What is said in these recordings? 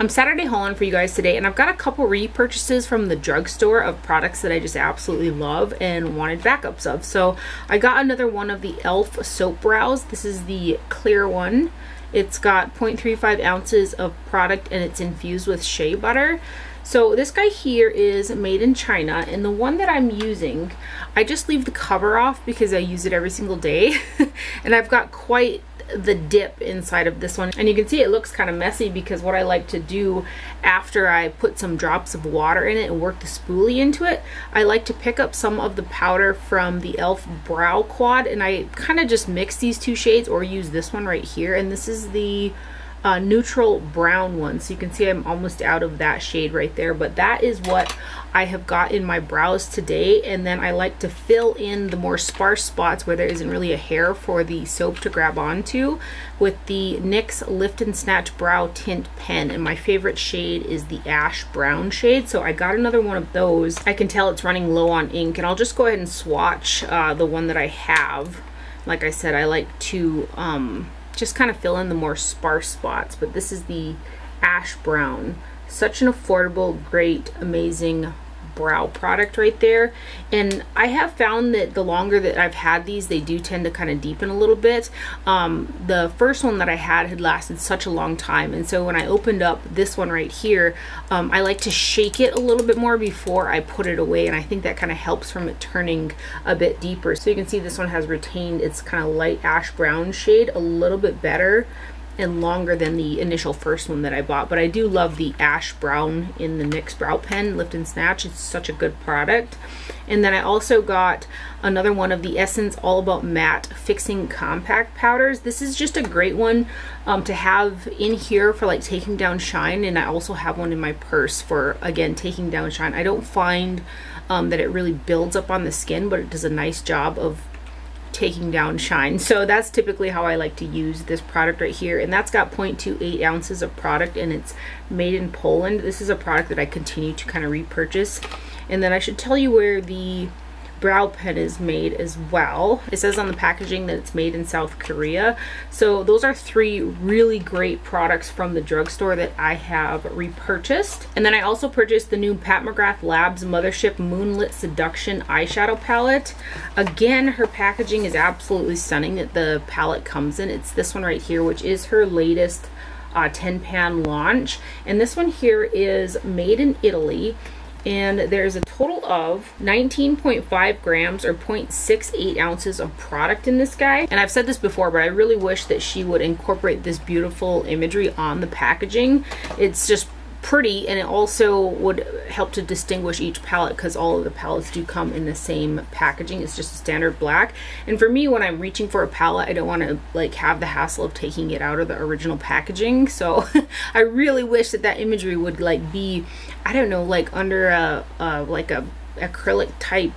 I'm Saturday hauling for you guys today, and I've got a couple repurchases from the drugstore of products that I just absolutely love and wanted backups of. So I got another one of the e.l.f. soap brows. This is the clear one. It's got 0.35 ounces of product and it's infused with shea butter. So this guy here is made in China, and the one that I'm using, I just leave the cover off because I use it every single day. And I've got quite the dip inside of this one, and you can see it looks kind of messy because what I like to do after I put some drops of water in it and work the spoolie into it, I like to pick up some of the powder from the e.l.f. Brow Quad, and I kind of just mix these two shades or use this one right here, and this is the neutral brown one. So you can see I'm almost out of that shade right there, but that is what I have got in my brows today. And then I like to fill in the more sparse spots where there isn't really a hair for the soap to grab onto with the NYX Lift and Snatch Brow Tint pen, and my favorite shade is the ash brown shade, so I got another one of those. I can tell it's running low on ink, and I'll just go ahead and swatch the one that I have. Like I said, I like to just kind of fill in the more sparse spots, but this is the ash brown. Such an affordable, great, amazing brow product right there. And I have found that the longer that I've had these, they do tend to kind of deepen a little bit. The first one that I had lasted such a long time, and so when I opened up this one right here, I like to shake it a little bit more before I put it away, and I think that kind of helps from it turning a bit deeper. So you can see this one has retained its kind of light ash brown shade a little bit better and longer than the initial first one that I bought. But I do love the ash brown in the NYX brow pen, Lift and Snatch. It's such a good product. And then I also got another one of the Essence All About Matte Fixing Compact Powders. This is just a great one to have in here for like taking down shine, and I also have one in my purse for, again, taking down shine. I don't find that it really builds up on the skin, but it does a nice job of taking down shine. So that's typically how I like to use this product right here, and that's got 0.28 ounces of product, and it's made in Poland. This is a product that I continue to kind of repurchase. And then I should tell you where the brow pen is made as well. It says on the packaging that it's made in South Korea. So those are three really great products from the drugstore that I have repurchased. And then I also purchased the new Pat McGrath Labs Mothership Moonlit Seduction eyeshadow palette. Again, her packaging is absolutely stunning that the palette comes in. It's this one right here, which is her latest 10-pan launch. And this one here is made in Italy. And there's a total of 19.5 grams or 0.68 ounces of product in this guy. And I've said this before, but I really wish that she would incorporate this beautiful imagery on the packaging. It's just pretty, and it also would help to distinguish each palette because all of the palettes do come in the same packaging. It's just a standard black. And for me, when I'm reaching for a palette, I don't want to like have the hassle of taking it out of the original packaging. So I really wish that that imagery would like be, I don't know, like under a like a acrylic type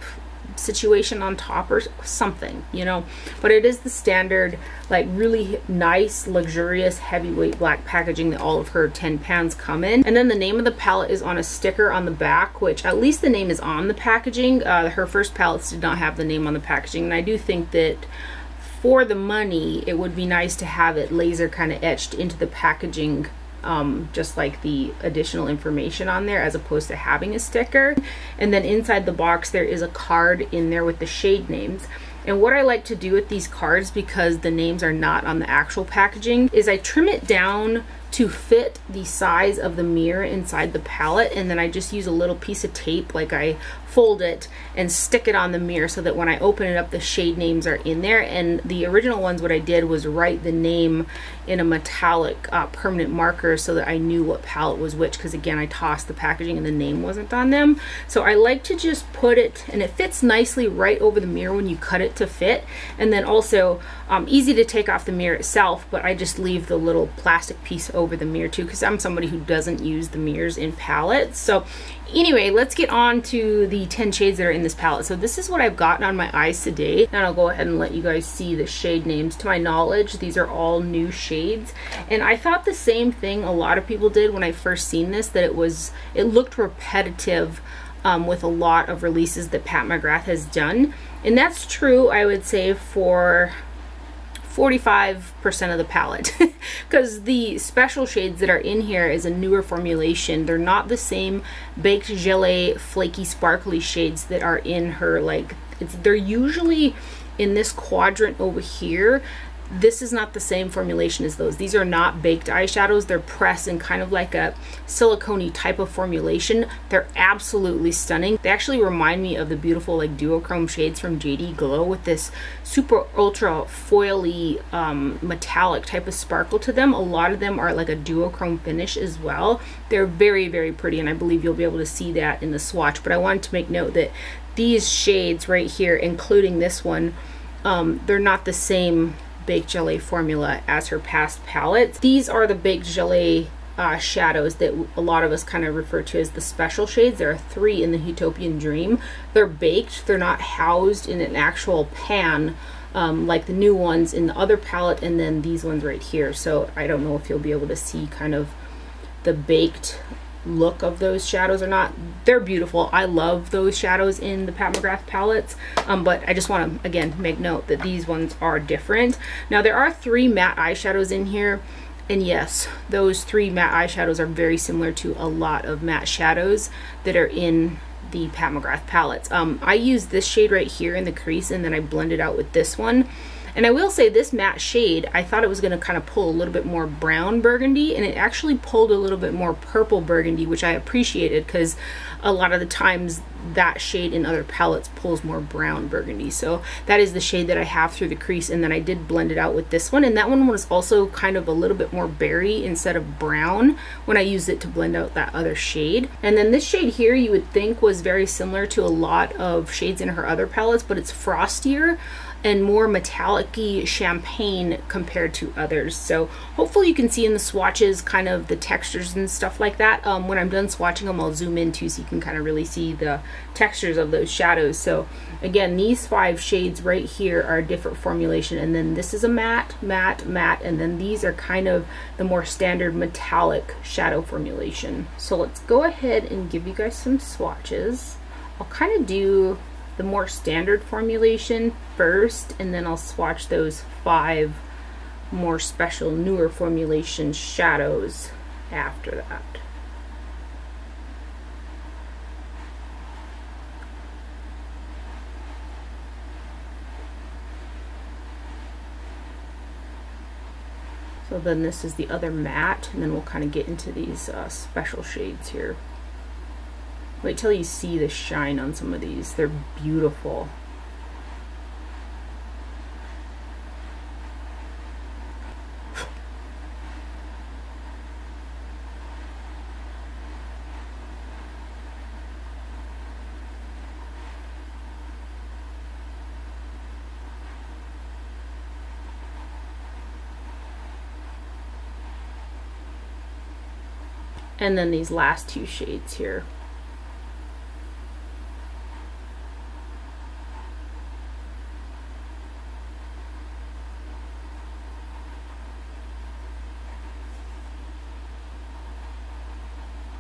situation on top or something, you know. But it is the standard, like really nice, luxurious, heavyweight black packaging that all of her 10 pans come in. And then the name of the palette is on a sticker on the back, which at least the name is on the packaging. Her first palettes did not have the name on the packaging, and I do think that for the money it would be nice to have it laser kind of etched into the packaging, just like the additional information on there as opposed to having a sticker. And then inside the box there is a card in there with the shade names. And what I like to do with these cards, because the names are not on the actual packaging, is I trim it down to fit the size of the mirror inside the palette, and then I just use a little piece of tape, like I fold it and stick it on the mirror so that when I open it up the shade names are in there. And the original ones, what I did was write the name in a metallic permanent marker so that I knew what palette was which, because again I tossed the packaging and the name wasn't on them. So I like to just put it, and it fits nicely right over the mirror when you cut it to fit, and then also easy to take off the mirror itself, but I just leave the little plastic piece over the mirror too, because I'm somebody who doesn't use the mirrors in palettes. So anyway, let's get on to the 10 shades that are in this palette. So this is what I've gotten on my eyes today, and I'll go ahead and let you guys see the shade names. To my knowledge, these are all new shades, and I thought the same thing a lot of people did when I first seen this, that it looked repetitive with a lot of releases that Pat McGrath has done. And that's true, I would say, for 45% of the palette because the special shades that are in here is a newer formulation. They're not the same baked gelée flaky sparkly shades that are in her, like they're usually in this quadrant over here. This is not the same formulation as those. These are not baked eyeshadows. They're pressed in kind of like a silicone-y type of formulation. They're absolutely stunning. They actually remind me of the beautiful like duochrome shades from JD Glow with this super ultra foily metallic type of sparkle to them. A lot of them are like a duochrome finish as well. They're very, very pretty, and I believe you'll be able to see that in the swatch. But I wanted to make note that these shades right here, including this one, they're not the same baked gelée formula as her past palettes. These are the baked gelée shadows that a lot of us kind of refer to as the special shades. There are 3 in the Utopian Dream. They're baked, they're not housed in an actual pan like the new ones in the other palette, and then these ones right here. So I don't know if you'll be able to see kind of the baked look of those shadows or not. They're beautiful. I love those shadows in the Pat McGrath palettes, but I just want to again make note that these ones are different. Now there are 3 matte eyeshadows in here, and yes, those 3 matte eyeshadows are very similar to a lot of matte shadows that are in the Pat McGrath palettes. I use this shade right here in the crease, and then I blend it out with this one. And I will say this matte shade, I thought it was going to kind of pull a little bit more brown burgundy, and it actually pulled a little bit more purple burgundy, which I appreciated because a lot of the times that shade in other palettes pulls more brown burgundy. So that is the shade that I have through the crease, and then I did blend it out with this one, and that one was also kind of a little bit more berry instead of brown when I used it to blend out that other shade. And then this shade here you would think was very similar to a lot of shades in her other palettes, but it's frostier and more metallic-y champagne compared to others. So hopefully you can see in the swatches kind of the textures and stuff like that. When I'm done swatching them, I'll zoom in too so you can kind of really see the textures of those shadows. So again, these 5 shades right here are a different formulation, and then this is a matte, matte, matte, and then these are kind of the more standard metallic shadow formulation. So let's go ahead and give you guys some swatches. I'll kind of do the more standard formulation first, and then I'll swatch those 5 more special newer formulation shadows after that. So then this is the other matte, and then we'll kind of get into these special shades here. Wait till you see the shine on some of these. They're beautiful. And then these last 2 shades here.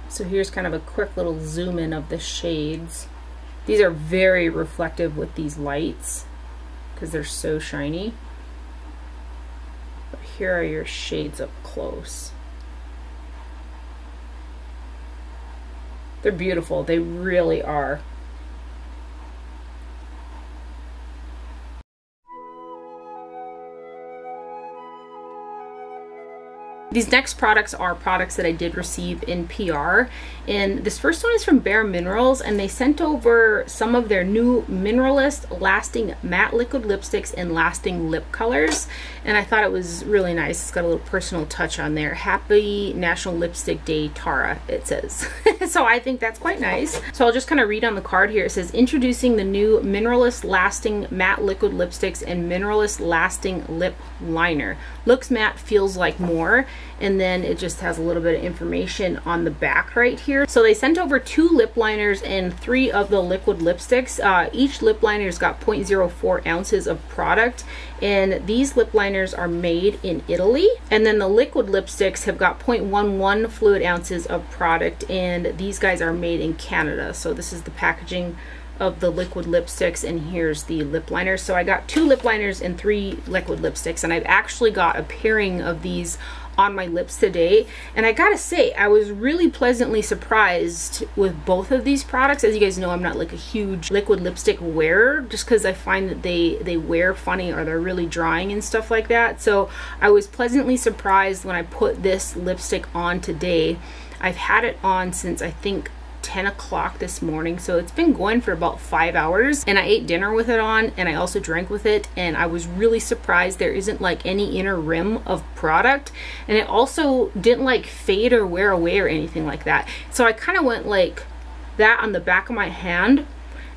So here's kind of a quick little zoom in of the shades. These are very reflective with these lights because they're so shiny. But here are your shades up close. They're beautiful, they really are. These next products are products that I did receive in PR, and this first one is from Bare Minerals, and they sent over some of their new Mineralist Lasting Matte Liquid Lipsticks and Lasting Lip Colors, and I thought it was really nice. It's got a little personal touch on there. Happy National Lipstick Day, Tara, it says. So I think that's quite nice. So I'll just kind of read on the card here. It says, introducing the new Mineralist Lasting Matte Liquid Lipsticks and Mineralist Lasting Lip Liner. Looks matte, feels like more. And then it just has a little bit of information on the back right here. So they sent over 2 lip liners and 3 of the liquid lipsticks. Each lip liner's got 0.04 ounces of product, and these lip liners are made in Italy. And then the liquid lipsticks have got 0.11 fluid ounces of product, and these guys are made in Canada. So this is the packaging of the liquid lipsticks, and here's the lip liner. So I got 2 lip liners and 3 liquid lipsticks, and I've actually got a pairing of these on my lips today, and I gotta say I was really pleasantly surprised with both of these products. As you guys know, I'm not like a huge liquid lipstick wearer, just because I find that they wear funny, or they're really drying and stuff like that. So I was pleasantly surprised when I put this lipstick on today. I've had it on since I think 10 o'clock this morning, so it's been going for about 5 hours, and I ate dinner with it on, and I also drank with it, and I was really surprised there isn't like any inner rim of product, and it also didn't like fade or wear away or anything like that. So I kind of went like that on the back of my hand,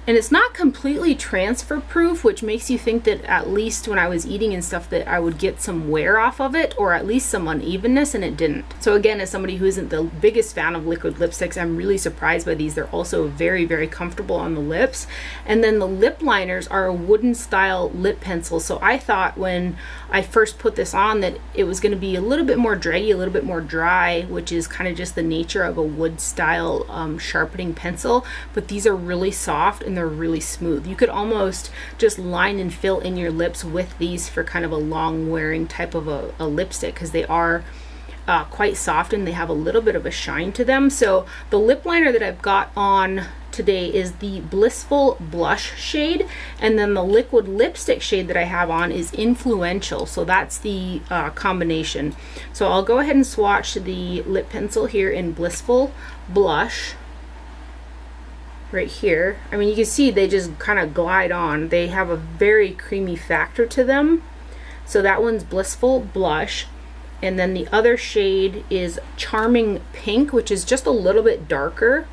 and it's not completely transfer proof, which makes you think that at least when I was eating and stuff that I would get some wear off of it, or at least some unevenness, and it didn't. So again, as somebody who isn't the biggest fan of liquid lipsticks, I'm really surprised by these. They're also very, very comfortable on the lips. And then the lip liners are a wooden style lip pencil. So I thought when I first put this on that it was going to be a little bit more draggy, a little bit more dry, which is kind of just the nature of a wood style sharpening pencil. But these are really soft and they're really smooth. You could almost just line and fill in your lips with these for kind of a long wearing type of a lipstick, because they are quite soft and they have a little bit of a shine to them. So the lip liner that I've got on today is the Blissful Blush shade, and then the liquid lipstick shade that I have on is Influential. So that's the combination. So I'll go ahead and swatch the lip pencil here in Blissful Blush right here. I mean, you can see they just kind of glide on. They have a very creamy factor to them. So that one's Blissful Blush, and then the other shade is Charming Pink, which is just a little bit darker.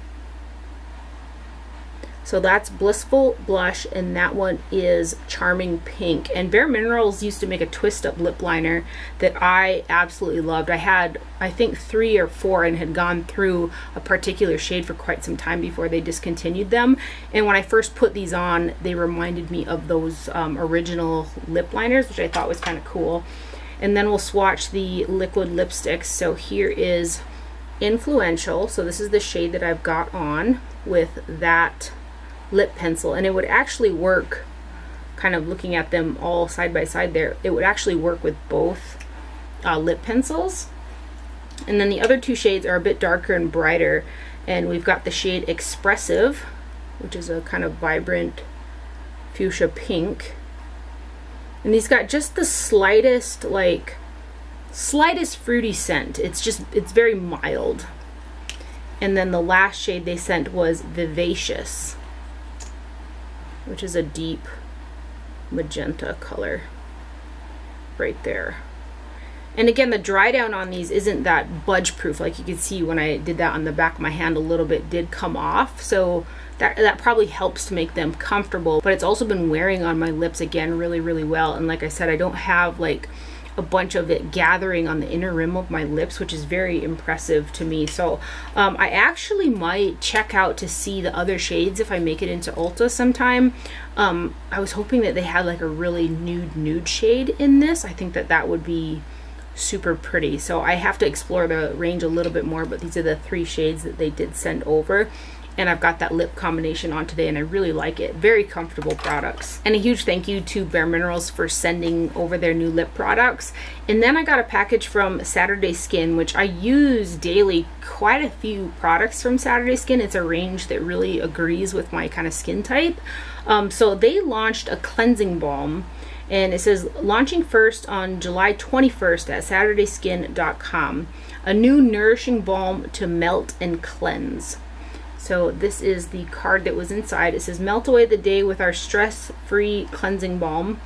So that's Blissful Blush, and that one is Charming Pink. And Bare Minerals used to make a twist up lip liner that I absolutely loved. I had, I think, 3 or 4 and had gone through a particular shade for quite some time before they discontinued them. And when I first put these on, they reminded me of those original lip liners, which I thought was kind of cool. And then we'll swatch the liquid lipsticks. So here is Influential. So this is the shade that I've got on with that lip pencil, and it would actually work, kind of looking at them all side by side there, it would actually work with both lip pencils. And then the other 2 shades are a bit darker and brighter, and we've got the shade Expressive, which is a kind of vibrant fuchsia pink, and these got just the slightest fruity scent. It's very mild. And then the last shade they sent was Vivacious, which is a deep magenta color right there. And again, the dry down on these isn't that budge proof. Like you can see when I did that on the back of my hand, a little bit did come off. So that probably helps to make them comfortable. But it's also been wearing on my lips again really, really well. And like I said, I don't have like a bunch of it gathering on the inner rim of my lips, which is very impressive to me. So I actually might check out to see the other shades if I make it into Ulta sometime. I was hoping that they had like a really nude shade in this. I think that would be super pretty. So I have to explore the range a little bit more, but these are the 3 shades that they did send over. And I've got that lip combination on today, and I really like it. Very comfortable products. And a huge thank you to Bare Minerals for sending over their new lip products. And then I got a package from Saturday Skin, which I use daily. Quite a few products from Saturday Skin. It's a range that really agrees with my kind of skin type. So they launched a cleansing balm, and it says launching first on July 21st at SaturdaySkin.com. A new nourishing balm to melt and cleanse. So this is the card that was inside. It says, melt away the day with our stress-free cleansing balm.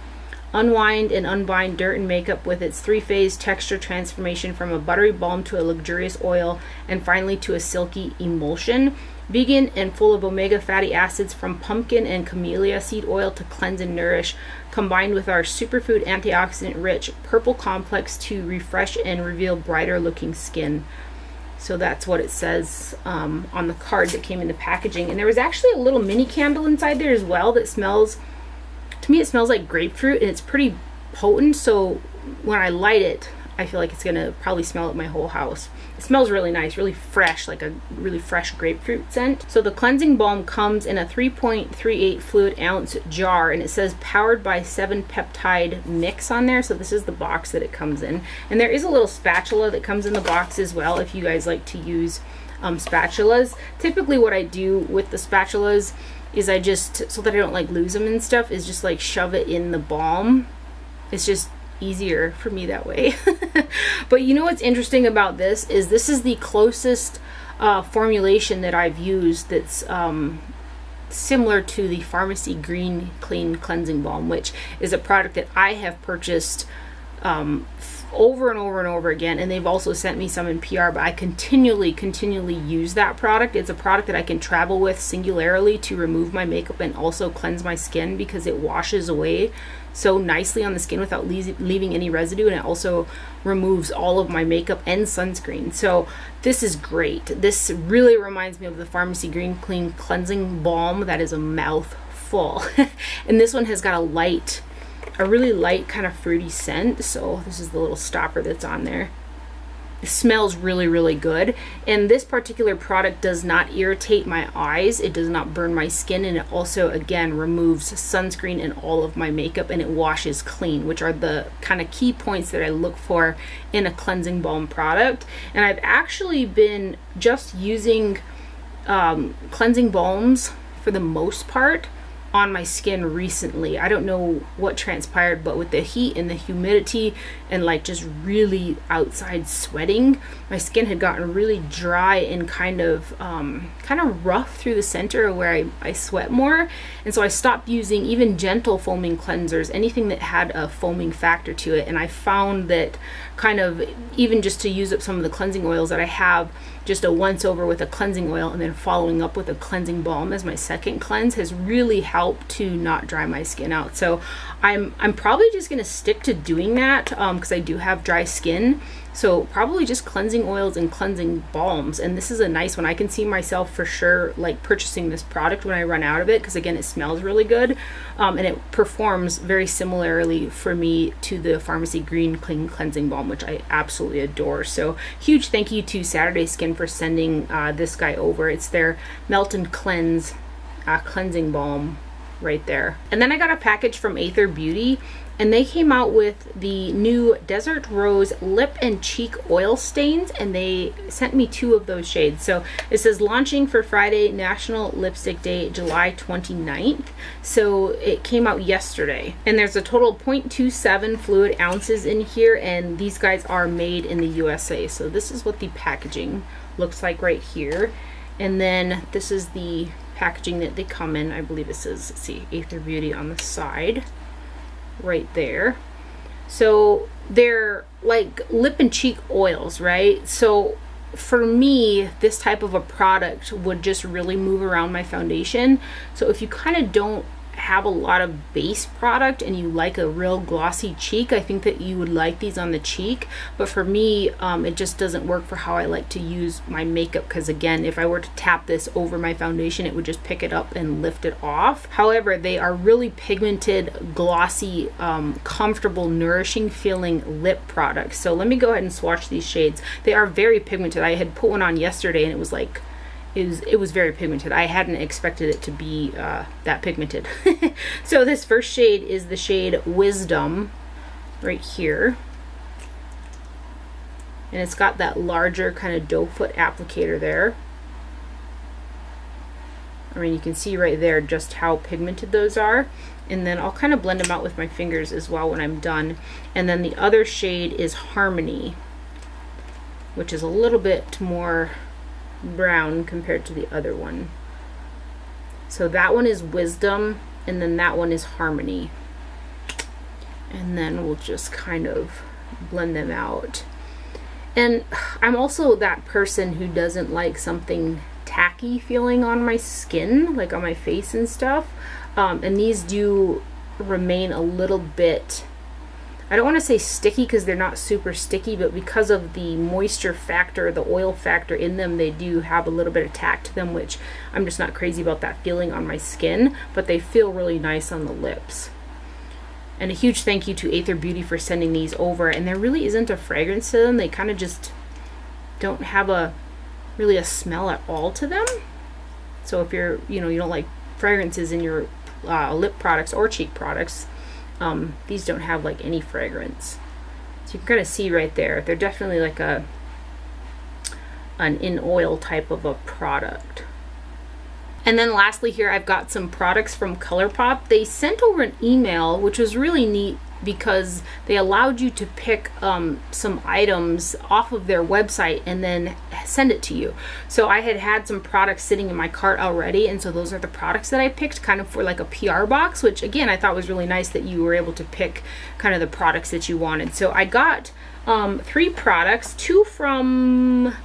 Unwind and unbind dirt and makeup with its 3-phase texture transformation from a buttery balm to a luxurious oil, and finally to a silky emulsion. Vegan and full of omega fatty acids from pumpkin and camellia seed oil to cleanse and nourish, combined with our superfood antioxidant-rich purple complex to refresh and reveal brighter looking skin. So that's what it says on the card that came in the packaging. And there was actually a little mini candle inside there as well that smells, to me it smells like grapefruit, and it's pretty potent. So when I light it, I feel like it's gonna probably smell up my whole house. It smells really nice, really fresh, like a really fresh grapefruit scent. So the cleansing balm comes in a 3.38 fluid ounce jar, and it says powered by 7 peptide mix on there. So this is the box that it comes in. And there is a little spatula that comes in the box as well if you guys like to use spatulas. Typically what I do with the spatulas is I just, so that I don't like lose them and stuff, is just like shove it in the balm. It's just easier for me that way. But you know what's interesting about this is the closest formulation that I've used that's similar to the Pharmacy Green Clean Cleansing Balm, which is a product that I have purchased over and over and over again, and they've also sent me some in PR, but I continually use that product. It's a product that I can travel with singularly to remove my makeup and also cleanse my skin, because it washes away so nicely on the skin without leaving any residue, and it also removes all of my makeup and sunscreen. So this is great. This really reminds me of the Pharmacy Green Clean Cleansing Balm. That is a mouthful. And this one has got a really light kind of fruity scent. So this is the little stopper that's on there. It smells really good, and this particular product does not irritate my eyes, it does not burn my skin, and it also again removes sunscreen and all of my makeup, and it washes clean, which are the kind of key points that I look for in a cleansing balm product. And I've actually been just using cleansing balms for the most part on my skin recently. I don't know what transpired, but with the heat and the humidity and like just really outside sweating, my skin had gotten really dry and kind of rough through the center where I sweat more. And so I stopped using even gentle foaming cleansers, anything that had a foaming factor to it. And I found that kind of even just to use up some of the cleansing oils that I have, just a once over with a cleansing oil and then following up with a cleansing balm as my second cleanse has really helped to not dry my skin out. So I'm probably just gonna stick to doing that because I do have dry skin. So probably just cleansing oils and cleansing balms. And this is a nice one. I can see myself for sure like purchasing this product when I run out of it, because again, it smells really good. And it performs very similarly for me to the Pharmacy Green Clean Cleansing Balm, which I absolutely adore. So huge thank you to Saturday Skin for sending this guy over. It's their Melt and Cleanse cleansing balm right there. And then I got a package from Aether Beauty, and they came out with the new Desert Rose lip and cheek oil stains, and they sent me 2 of those shades. So it says launching for Friday, National Lipstick Day, July 29th. So it came out yesterday, and there's a total of 0.27 fluid ounces in here, and these guys are made in the USA. So this is what the packaging looks like right here. And then this is the packaging that they come in. I believe it says, let's see, Aether Beauty on the side right there. So they're like lip and cheek oils, right? So for me, this type of a product would just really move around my foundation. So if you kind of don't have a lot of base product and you like a real glossy cheek, I think that you would like these on the cheek. But for me, it just doesn't work for how I like to use my makeup, because again, if I were to tap this over my foundation, it would just pick it up and lift it off. However, they are really pigmented, glossy, comfortable, nourishing feeling lip products. So let me go ahead and swatch these shades. They are very pigmented. I had put one on yesterday and it was like, it was very pigmented. I hadn't expected it to be that pigmented. So this first shade is the shade Wisdom right here. And it's got that larger kind of doe foot applicator there. I mean, you can see right there just how pigmented those are. And then I'll kind of blend them out with my fingers as well when I'm done. And then the other shade is Harmony, which is a little bit more brown compared to the other one. So that one is Wisdom, and then that one is Harmony. And then we'll just kind of blend them out. And I'm also that person who doesn't like something tacky feeling on my skin, like on my face and stuff. And these do remain a little bit, I don't want to say sticky because they're not super sticky, but because of the moisture factor, the oil factor in them, they do have a little bit of tack to them, which I'm just not crazy about that feeling on my skin, but they feel really nice on the lips. And a huge thank you to Aether Beauty for sending these over. And there really isn't a fragrance to them. They kind of just don't have really a smell at all to them. So if you're, you don't like fragrances in your lip products or cheek products, these don't have like any fragrance. So you can kind of see right there, they're definitely like an in oil type of a product. And then lastly here, I've got some products from Colourpop. They sent over an email, which was really neat because they allowed you to pick some items off of their website and then send it to you. So I had some products sitting in my cart already, and so those are the products that I picked kind of for like a PR box, which again, I thought was really nice that you were able to pick kind of the products that you wanted. So I got 3 products, 2 from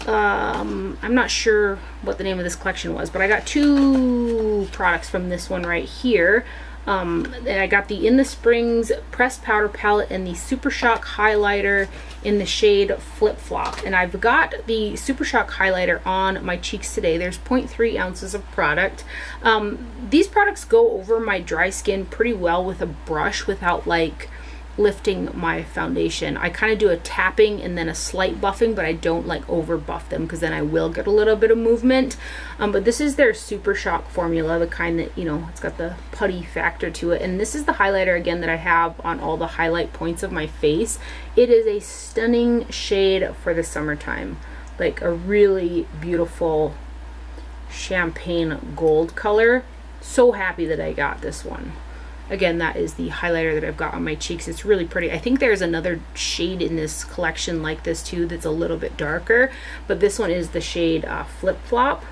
I'm not sure what the name of this collection was, but I got 2 products from this one right here. And I got the In the Springs Pressed Powder Palette and the Super Shock Highlighter in the shade Flip Flop. And I've got the Super Shock Highlighter on my cheeks today. There's 0.3 ounces of product. These products go over my dry skin pretty well with a brush without like lifting my foundation. I kind of do a tapping and then a slight buffing, but I don't like over buff them because then I will get a little bit of movement. But this is their Super Shock formula, the kind that, it's got the putty factor to it. And this is the highlighter again that I have on all the highlight points of my face. It is a stunning shade for the summertime, like a really beautiful champagne gold color. So happy that I got this one. Again, that is the highlighter that I've got on my cheeks. It's really pretty. I think there's another shade in this collection like this too that's a little bit darker, but this one is the shade Flip Flop.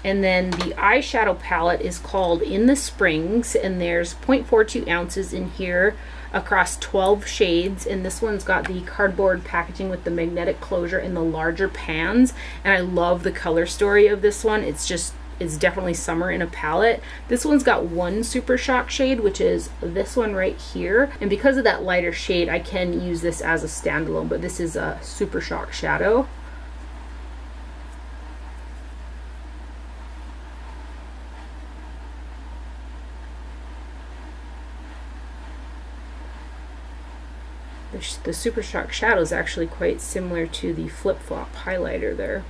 And then the eyeshadow palette is called In the Springs, and there's 0.42 ounces in here across 12 shades, and this one's got the cardboard packaging with the magnetic closure in the larger pans, and I love the color story of this one. It's definitely summer in a palette. This one's got 1 Super Shock shade, which is this one right here. And because of that lighter shade, I can use this as a standalone, but this is a Super Shock shadow. The Super Shock shadow is actually quite similar to the Flip Flop highlighter there.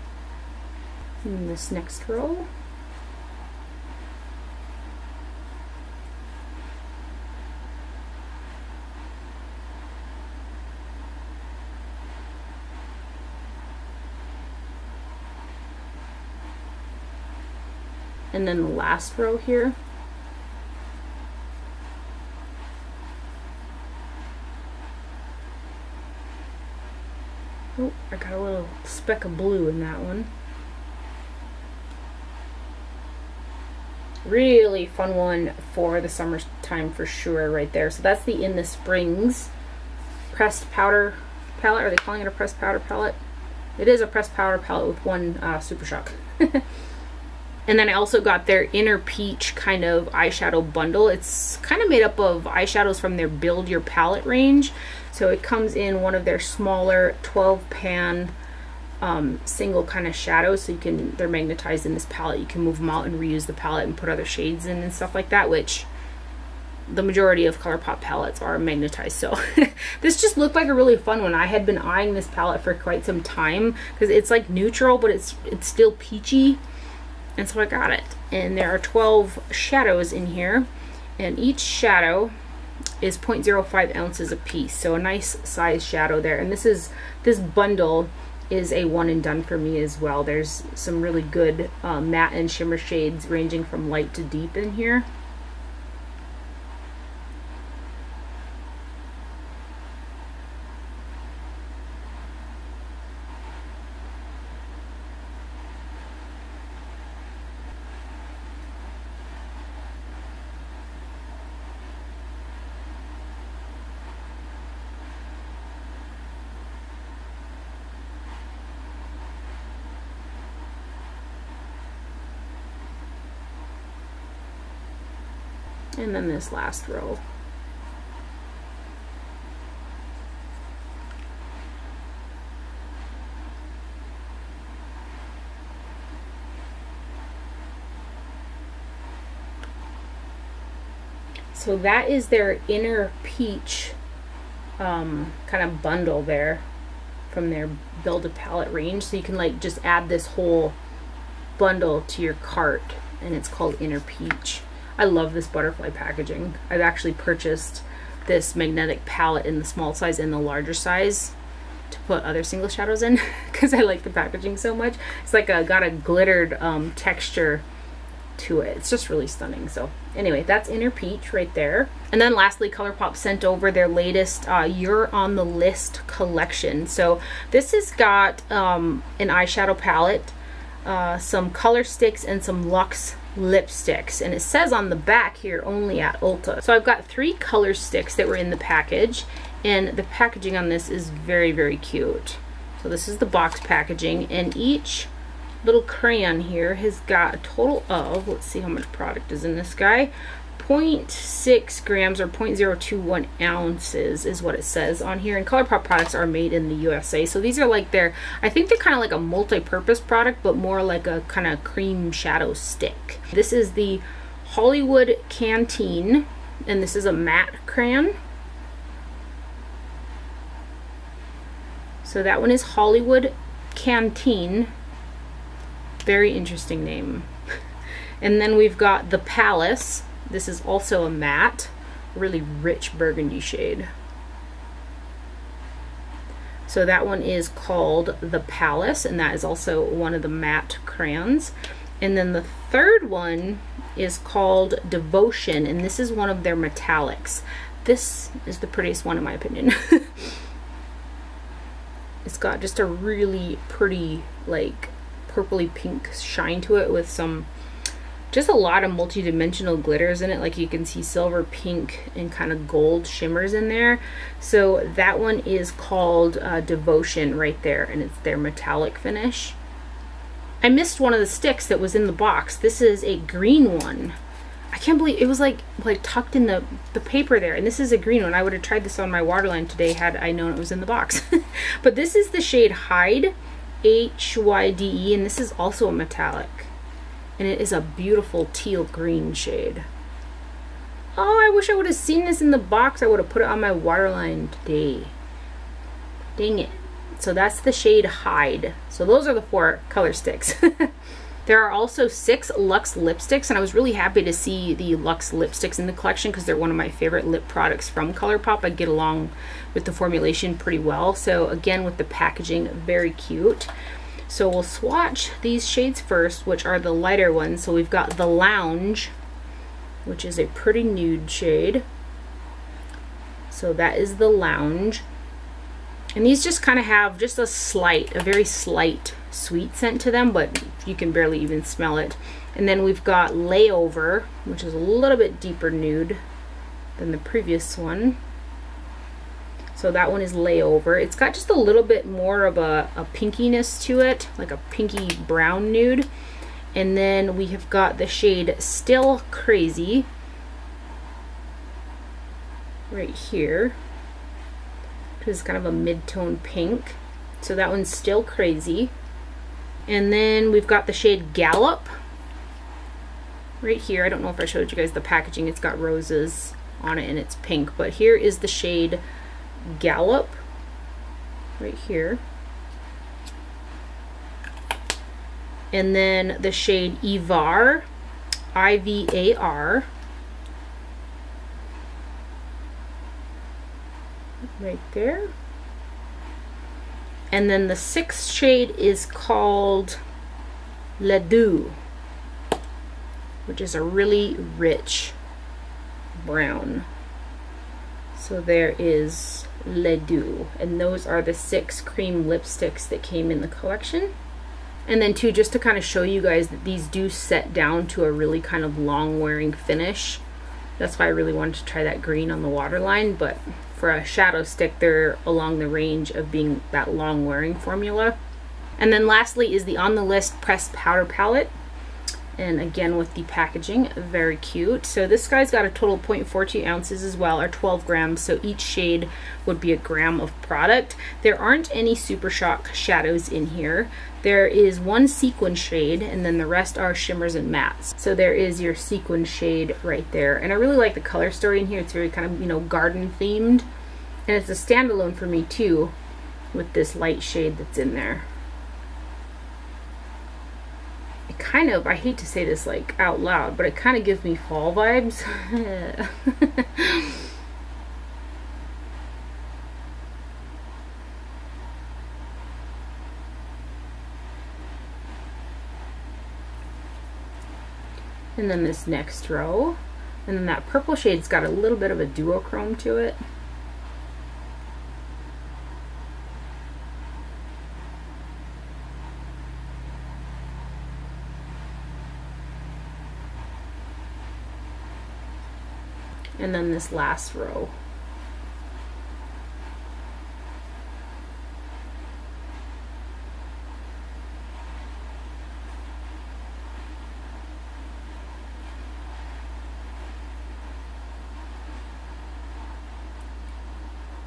In this next row, and then the last row here. Oh, I got a little speck of blue in that one. Really fun one for the summertime for sure right there. So that's the In the Springs Pressed Powder Palette. Are they calling it a Pressed Powder Palette? It is a Pressed Powder Palette with 1 Super Shock. And then I also got their Inner Peach kind of eyeshadow bundle. It's kind of made up of eyeshadows from their Build Your Palette range. So it comes in one of their smaller 12 pan single kind of shadows, so they're magnetized in this palette. You can move them out and reuse the palette and put other shades in and stuff like that, which the majority of Colourpop palettes are magnetized. So this just looked like a really fun one. I had been eyeing this palette for quite some time because it's like neutral, but it's still peachy, and so I got it. And there are 12 shadows in here, and each shadow is 0.05 ounces a piece, so a nice size shadow there. And this bundle is a one and done for me as well. There's some really good matte and shimmer shades ranging from light to deep in here. And then this last row. So that is their Inner Peach kind of bundle there from their Build a Palette range. So you can like just add this whole bundle to your cart, and it's called Inner Peach. I love this butterfly packaging. I've actually purchased this magnetic palette in the small size and the larger size to put other single shadows in because I like the packaging so much. It's like got a glittered texture to it. It's just really stunning. So anyway, that's Inner Peach right there. And then lastly, Colourpop sent over their latest You're on the List collection. So this has got an eyeshadow palette, some color sticks, and some Luxe Lipsticks, and it says on the back here only at Ulta. So I've got 3 color sticks that were in the package, and the packaging on this is very, very cute. So this is the box packaging, and each little crayon here has got a total of, let's see how much product is in this guy, 0.6 grams or 0.021 ounces is what it says on here. And Colourpop products are made in the USA, so these are like their, I think they're kind of like a multi-purpose product, but more like a kind of cream shadow stick. This is the Hollywood Canteen, and this is a matte crayon. So that one is Hollywood Canteen. Very interesting name. And then we've got the Palace. This is also a matte, really rich burgundy shade. So that one is called the Palace, and that is also one of the matte crayons. And then the third one is called Devotion, and this is one of their metallics. This is the prettiest one in my opinion. It's got just a really pretty, like, purpley pink shine to it with some, just a lot of multi-dimensional glitters in it. Like you can see silver, pink, and kind of gold shimmers in there. So that one is called Devotion right there, and it's their metallic finish. I missed one of the sticks that was in the box. This is a green one. I can't believe it was like tucked in the paper there, and this is a green one. I would have tried this on my waterline today had I known it was in the box. But this is the shade Hyde, Hyde, and this is also a metallic, and it is a beautiful teal green shade. Oh, I wish I would have seen this in the box. I would have put it on my waterline today. Dang it. So that's the shade Hyde. So those are the 4 color sticks. There are also 6 Luxe Lipsticks, and I was really happy to see the Luxe Lipsticks in the collection because they're one of my favorite lip products from Colourpop. I get along with the formulation pretty well. So again, with the packaging, very cute. So we'll swatch these shades first, which are the lighter ones. So we've got the Lounge, which is a pretty nude shade. So that is the Lounge. And these just kind of have just a very slight sweet scent to them, but you can barely even smell it. And then we've got Layover, which is a little bit deeper nude than the previous one. So that one is Layover. It's got just a little bit more of a pinkiness to it, like a pinky brown nude. And then we have got the shade Still Crazy right here. It's kind of a mid-tone pink. So that one's Still Crazy. And then we've got the shade Gallop right here. I don't know if I showed you guys the packaging. It's got roses on it and it's pink. But here is the shade Gallop right here. And then the shade Ivar, I-V-A-R. Right there. And then the 6th shade is called Ledoux, which is a really rich brown. So there is Ledoux, and those are the 6 cream lipsticks that came in the collection. And then too, just to kind of show you guys that these do set down to a really kind of long wearing finish. That's why I really wanted to try that green on the waterline, but for a shadow stick, they're along the range of being that long wearing formula. And then lastly is the On the List Pressed Powder Palette. And again with the packaging, very cute. So this guy's got a total of 0.42 ounces as well, or 12 grams, so each shade would be a gram of product. There aren't any Super Shock shadows in here. There is one sequin shade, and then the rest are shimmers and mattes. So there is your sequin shade right there. And I really like the color story in here. It's very kind of, you know, garden themed. And it's a standalone for me too, with this light shade that's in there. It kind of, I hate to say this like out loud, but it kind of gives me fall vibes. And then this next row, and then that purple shade's got a little bit of a duochrome to it. And then this last row.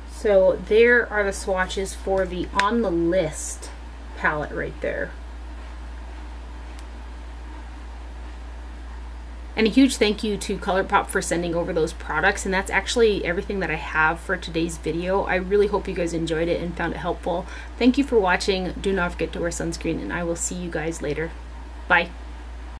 So there are the swatches for the On the List palette right there. And a huge thank you to Colourpop for sending over those products, and that's actually everything that I have for today's video. I really hope you guys enjoyed it and found it helpful. Thank you for watching. Do not forget to wear sunscreen, and I will see you guys later. Bye.